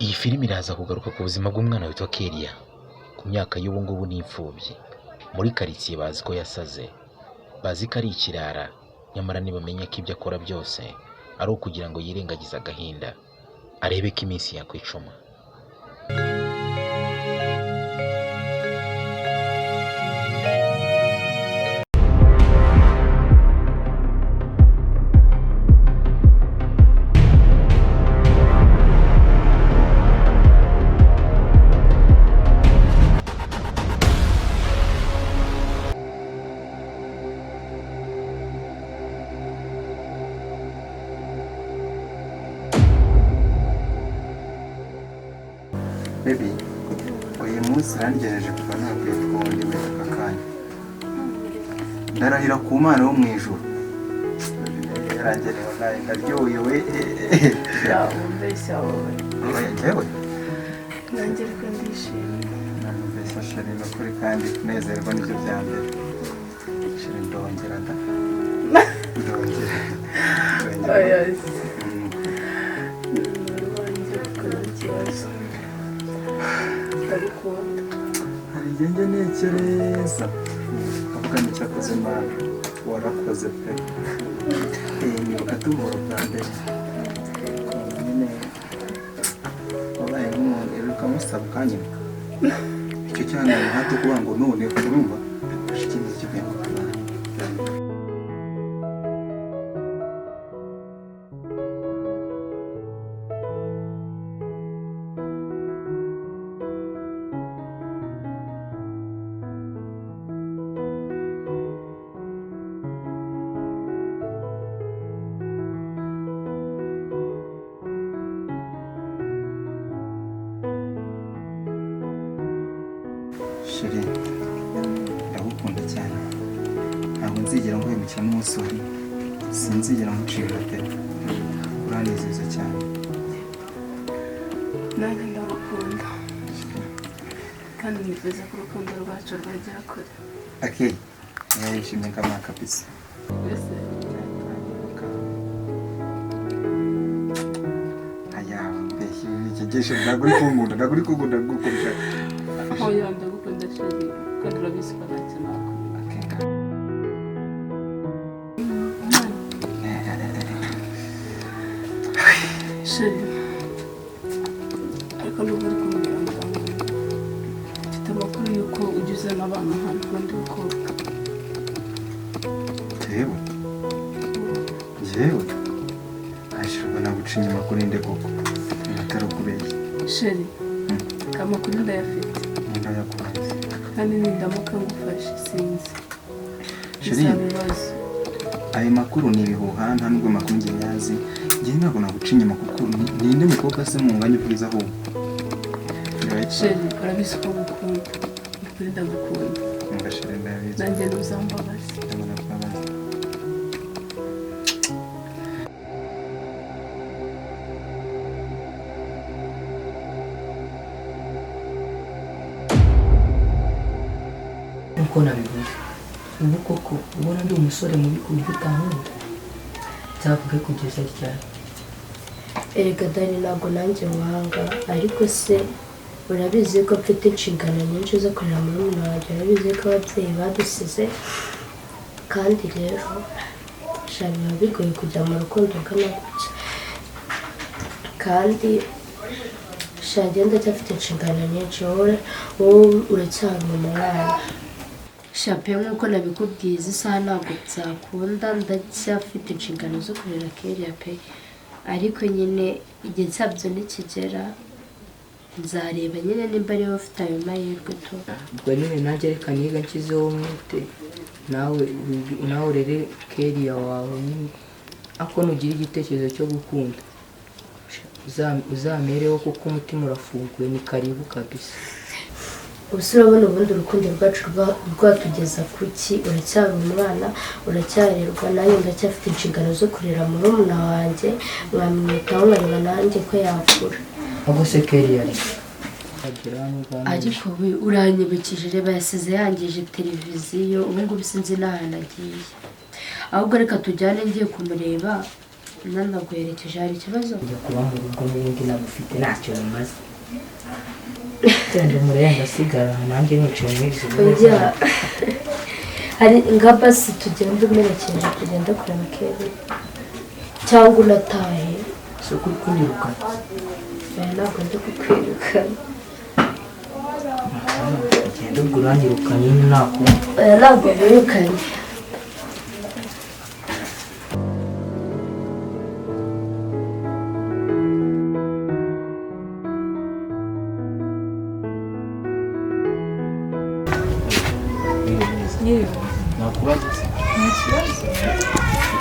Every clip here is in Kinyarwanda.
Iyi filime iraza kugaruka ku buzima bw'umwana witwa Kelia ku myaka y'ubu ngubu n'imfubyi. Muri karitsiye bazi ko yasaze, bazi ko ari ikirara, nyamara ntibamenya ko ibyo akora byose ari ukugira ngo yirengagize agahinda, arebe ko iminsi yakwicuma. Baby, uyu munsi rangejeje kuva ntabwiye twundi we akakanya. Ndarahira ku Mana wo mu ijuru. Yarangerewe naye ndaryoye we. Ya umbeshya wowe. Njyewe? Nanjye ariko ndishimye. Mbese sheri no kuri kandi kunezerwa n'ibyo bya mbere. Sheri ndongera da. Ndongera. Oya. Hari igihe ntekereza avuga n'icyakoze Imana warakoze pe. Nibuka tubura bwa mbere nyine wabaye nk'umuntu iruka musaba ukanyuma icyo cyane hato kuvuga ngo none urumva ikindi kivuye mu Rwanda. Sheri, ndagukunda cyane. Ntabwo nzigera nguhemukira n'umunsi wari. Sinzigera ngucira pe. Uranezeza cyane. Nanjye ndagukunda. Kandi nifuza ko urukundo rwacu rwagera kure. Okay. Yishimye kama kabisa. Ese Aya, mbese ikigesho ntabwo uri kunkunda gukoresha. oya ndagukunda sheri. Kandi urabizi ko ntacyo nakora. Sheri, ariko nubwo uri kumubwira ngo mfite amakuru y'uko ujya uzana abana hano ubundi ukobwa. Jewe ashobora naguca inyuma kuri nde koko atari ukubeshya. Sheri, amakuru ndayafite Ndayakubaza. kandi nindamuka ngufashe sinzi. Sheri, Bizabibazo. ayo makuru ni ibihuha nta nubwo makuru njye nyazi. Njye ntabwo naguca inyuma kuko ninde mukobwa se munganya ubwiza ahubwo. Sheri, urabizi ko ngukunda. Ukuri ndagukunda. Nga Sheri ndabizi. Nanjye ntuzambabaze. Ndabona kubabaza. Uko nabivuze ubu koko ubona ndi umusore mubi ku buryo utankunda nzavuge kugeza ryari. Erega Dani ntabwo nanjye wanga ariko se urabizi ko mfite inshingano nyinshi zo kurera murumuna wanjye. Urabizi ko ababyeyi badusize kandi rero biba bigoye kujya mu rukundo ungana gutya kandi agenda cyafite inshingano nyinshi. Wowe uracyari umwana shape nk'uko nabikubwiye izi saha ntabwo byakunda. Ndacyafite inshingano zo kurera Kelia pe, ariko nyine igihe cyabyo nikigera nzareba nyine nimba ariwe ufite ayo mahirwe tu. Ubwo nyine nanjye reka niga nshyizeho umwete nawe urere Kelia wawe nyine ako nugira igitekerezo cyo gukunda uzamereho kuko umutima urafunguye ni karibu kabisa. Ubuse urabona ubundi urukundo rwacu rwatugeza kuki? Uracyari umwana, uracyarerwa, nanjye ndacyafite inshingano zo kurera murumuna wanjye, mwamwitaho nkareba nanjye ko yakura. Ahubwo se Kelia ariko we uranyibukije, reba yasize yangije televiziyo, ubu ngubu sinzi n'ahantu agiye. Ahubwo reka tujyane ngiye kumureba nanaguherekeje hari ikibazo kujya kuba mu rugo n'ubundi nagufite ntacyo bimaze genda umurenga asigara nanjye nicaye nk'izi oya hari nga basi tugenda umerekeje kugenda kureba Kelly cyangwa unatahe so kuri kunyirukana ntabwo ndi kukwirukana ugenda ubwo uranyirukanye ntakumva ntabwo birukanye nakubaza se nta kibazo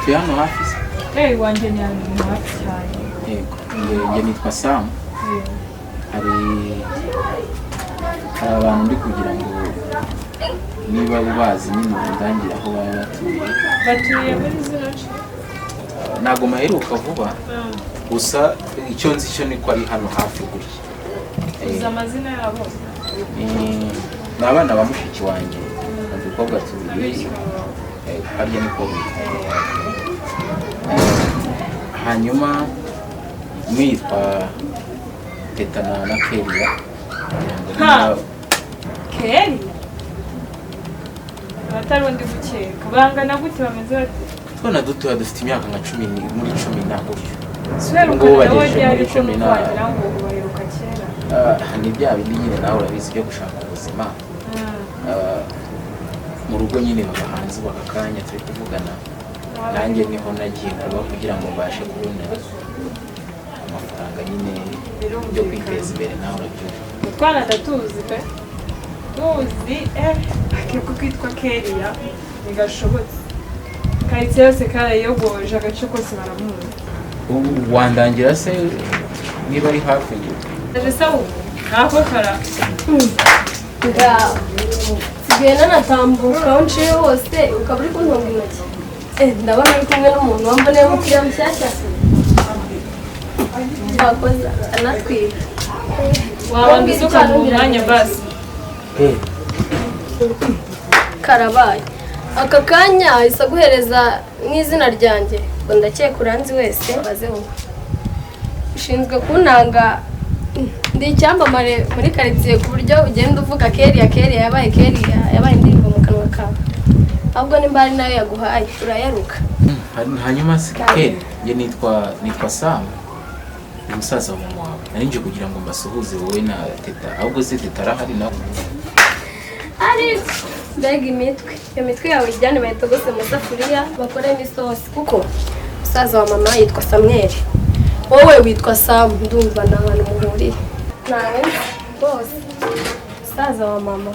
utuye hano hafi se wanjye ni ahantu hafi cyane. yego njye nitwa Sam hari abantu ndi kugira ngo niba ubazi nyine ndangira aho baba batuye muri zino nce ntabwo maheruka vuba gusa icyo nzi cyo niko ari hano hafi gutya uzi amazina yabo ni abana ba mushiki wanjye udukobwa tubiri harya niko hanyuma mwitwa Teta na Kelia Kelly abatari undi gukeka bangana gute bameze bate twana dutoya dufite imyaka nka 10 muri 10 na gutyo Swerukana nawe ryari ko mwagira ngo ubaheruka kera ni bya bindi nyine nawe urabizi byo gushaka ubuzima mu rugo nyine baba hanze bakakanya turi kuvugana nanjye niho nagiye kuba kugira ngo mbashe kubona amafaranga nyine byo kwiteza imbere nawe urabyumva utwana ndatuzi pe tuzi akeko kitwa Kelia ntigashobotse karitsiye yose karayogoje agace kose baramuzi wandangira se niba ari hafi aje sawu nako kara ngaho sigaye nanatambuka aho nciye hose ukaba uri kuntunga intoki ndabona ari kumwe n'umuntu wambaye umupira mushyashya wakoze anatwika wabanza ukamuha umwanya basi karabaye aka kanya ahise aguhereza n'izina ryanjye ngo ndakeka uranzi wese bazeho ushinzwe kuntanga ndi icyamamare muri karitsiye ku buryo ugenda uvuga Kelia yabaye indirimbo mu kanwa kawe ahubwo nimba ari nayo yaguhaye urayaruka hanyuma se Kelia njye nitwa Sam umusaza wa mama wawe narinje kugira ngo mbasuhuze wowe na Teta ahubwo se Teta arahari nawe ariko mbega imitwe yawe ijyane bayitogose mu safuriya bakoremo isosi kuko umusaza wa mama yitwa Samuel wowe witwa Sam ndumva ni ahantu muhuriye nawe bose umusaza wa mama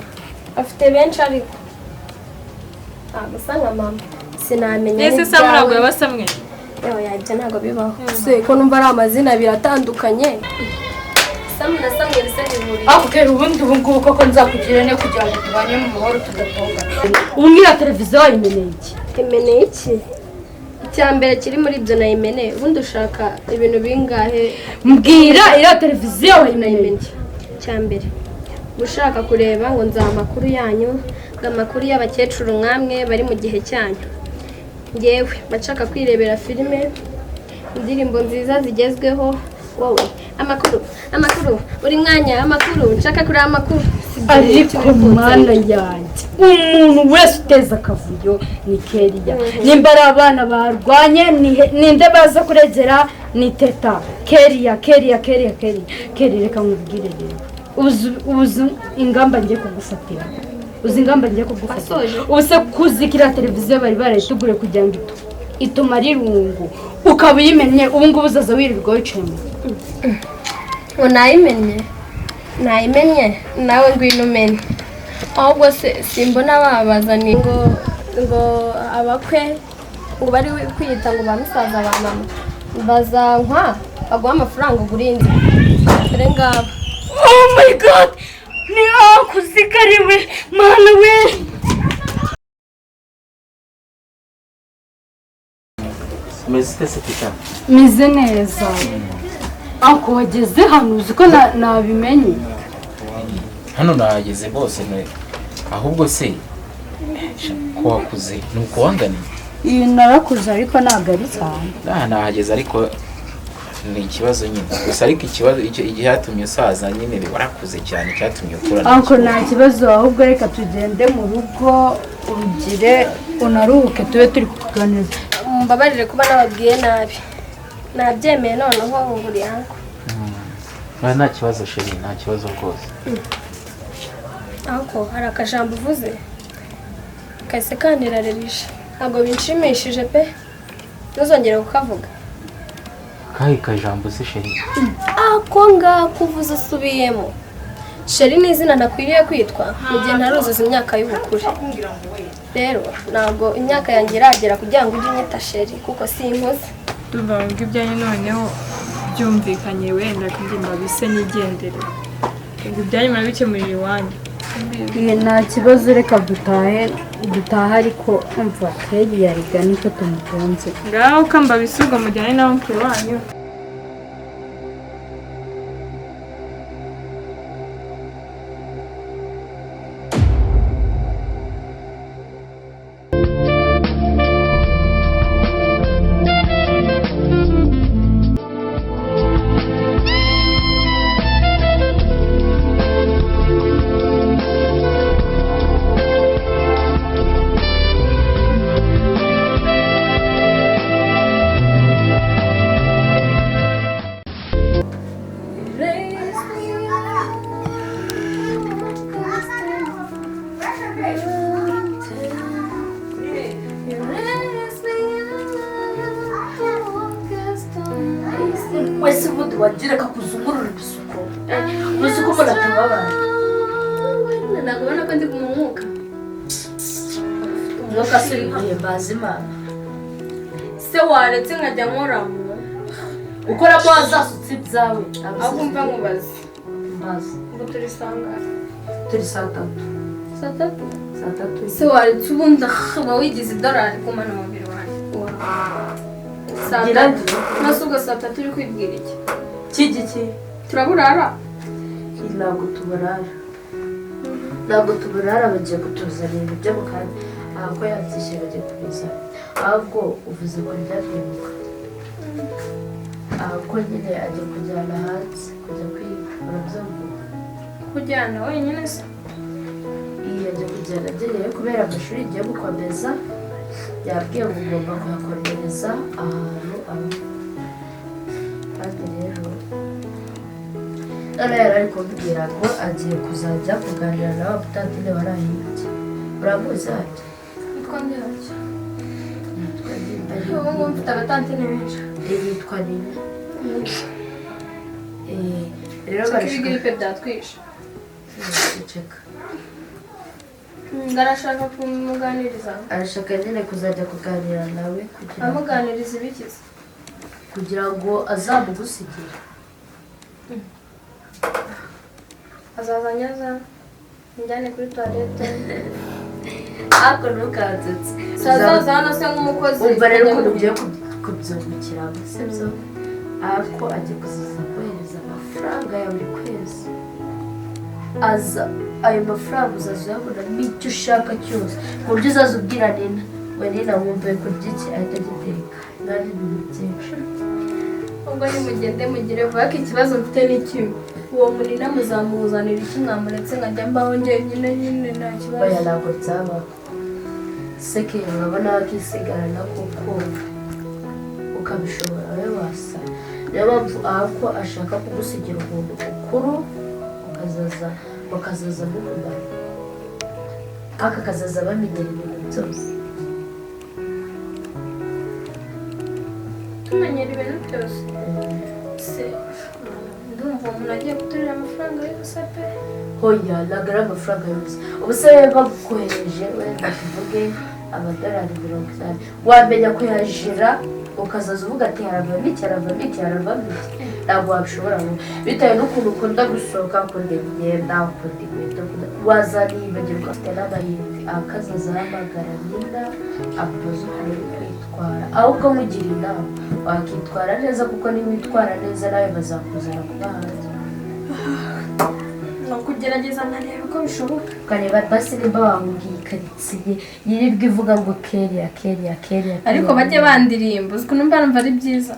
afite benshi ariko ntabwo usa nka mama sinamenya ese Sam ntabwo yabasamwe yajya ntabwo bibaho se ko numva ari amazina abiri atandukanye Sam na Samuel se bihuriye akubwira ubundi ubu ngubu koko nzakugirira ne kugira ngo tubanye mu mahoro tudatongana ubu ngiyo televiziyo wayimeneye iki imeneye iki icya mbere kiri muri ibyo nayimeneye ubundi ushaka ibintu bingahe mbwira iriya televiziyo wayimeneye icya mbere ushaka kureba ngo nzaha amakuru yanyu amakuru y'abakecuru mwamwe bari mu gihe cyanyu ngewe bashaka kwirebera filime indirimbo nziza zigezweho wowe amakuru buri mwanya amakuru nshaka kureba amakuru ariko mwana yanjye umuntu wese uteza akavuyo ni Kelia nimba ari abana barwanye ninde baza kuregera ni Teta Kelia reka nkubwire rero ubuze ingamba ngiye kugufatira ubuse kuzikira televiziyo bari barayitugure kugira ngo itumare irungu ukaba uyimenye ubu ngubu uzaza wirirwa wicayemo ngo nayimenye nawe ngwino umenye ahubwo se simbona babazaniye ngo abakwe ngo bari kwiyita ngo ba musaza ba mama bazankwa baguha amafaranga ugurinze dore ngabo oh my god ni akuzigariwe mana we umeze se Teta meze neza ako wageze hano uzi ko nabimenye hano nahageze bose ahubwo se ko wakuze nuko wanganiye iyi narakuze ariko ntabwo ari cyane. nahageze ariko ni ikibazo nyine gusa ariko ikibazo igihe hatumye usaza nyine warakuze cyane cyatumye ukura ariko nta kibazo ahubwo reka tugende mu rugo urugire unaruhuke tube turi kuganira. Mbabarire kuba nababwiye nabi nabyemeye noneho nguri yangu. nta kibazo sheri nta kibazo rwose. Ako hari akajambo uvuze kahise kanirarerisha ntabwo binshimishije pe ntuzongere kukavuga. kahe kajambo se sheri? Ako ngako uvuze usubiyemo. Sheri ni izina nakwiriye kwitwa mu gihe ntaruzuza imyaka y'ubukure. Rero ntabwo imyaka yanjye iragera kugira ngo ujye unyita Sheri kuko sinkuze. Tuvuga ngo ibyanyu noneho byumvikanye wenda kandi mbabise nigendere. Ngo ibyanyu murabikemurira iwanyu. Nta kibazo reka dutaha ariko umva Kelly yariga niko tumutunze. Ngaho kamba bisugo mujyane nawe mke wanyu. wese ubundi wagira kakuzungurura ibisuko uzi ko mbona tubabana Ntabwo ubona ko ndi mu mwuka. umwuka se uri guhimbaza Imana Se waretse nkajya nkoramo ukoramo wazasutse ibyawe aho mva nkubaze. mbaza Ngo turi sangara. turi saa tatu Saa tatu. Se waretse ubundi uba wigize idolari ku mano mubiri wanjye. Saa tatu. Nose ubwo saa tatu uri kwibwira iki? kigiki Turaburara? ntabwo tuburara bagiye kutuzanira ibyo mu kanya ahubwo yabyishe bagiye kubizana ahubwo uvuze ko ryabyimuka ahubwo nyine agiye kujyana hanze kujya kwiga urabyumva Kujyana wenyine se? iyo agiye kujyana agenewe kubera amashuri igiye gukomeza yabwiye ngo ugomba kuhakomereza ahantu aba kandi rero none yari ari kumbwira ngo agiye kuzajya kuganira na wa mutantine warahibye uramuzi hajya Yitwa nde hajya? Ubu ngubu mfite abatantine benshi. yitwa Nina rero Siko barashaka ibigiripe byatwishe. guceka Ngarashaka kumuganiriza. arashaka nyine kuzajya kuganira nawe Amuganiriza ibikiza. kugira ngo azamugusigire Azaza nyaza njyane kuri toilette. ariko ntukansetse Sazaza hano se nk'umukozi. umva rero ukuntu ugiye kubyungukiramo sibyo ariko agiye kuzaza kohereza amafaranga ya buri kwezi aza ayo mafaranga uzaza uyabona n'icyo ushaka cyose ku buryo uzaza ubwira Nina we Nina wumve kurya iki ahita agiteka nari ibintu byinshi Ubwo nimugende mugire vuba ko ikibazo mfite ni kimwe. Uwo munina muzamuzanira iki mwamuretse nkajya mbaho njyenyine nyine nta kibazo. oya ntabwo byabaho seke urabona wakisigarana kuko ukabishobora wowe wasa niyo mpamvu ahubwo ashaka kugusigira umuntu mukuru bakazaza mukundana aka kazaza bamenyera ibintu byose Tumenyera ibintu byose. Se ndumva umuntu agiye guturira amafaranga yose pe. hoya ntabwo ari amafaranga yose ubu se bagukohereje wenda tuvuge amadolari 50 wamenya kuyajira ukazaza uvuga ati haravamo iki ntabwo wabishobora bitewe n'ukuntu ukunda gusohoka ukunda imyenda ukunda inkweto wazanibagirwa ufite n'amahirwe akazaza ahamagara Nina akubaza ukuntu uri kwitwara ahubwo mugira inama wakitwara neza kuko niba witwara neza nawe bazakuzana kuba hanze ni ukugerageza nkareba uko bishoboka. ukareba basi nimba wamubwiye ikaritsiye yirirwa ivuga ngo Kelia Kelia Kelia. Ariko bajye bandirimba uzi ko numva ari byiza.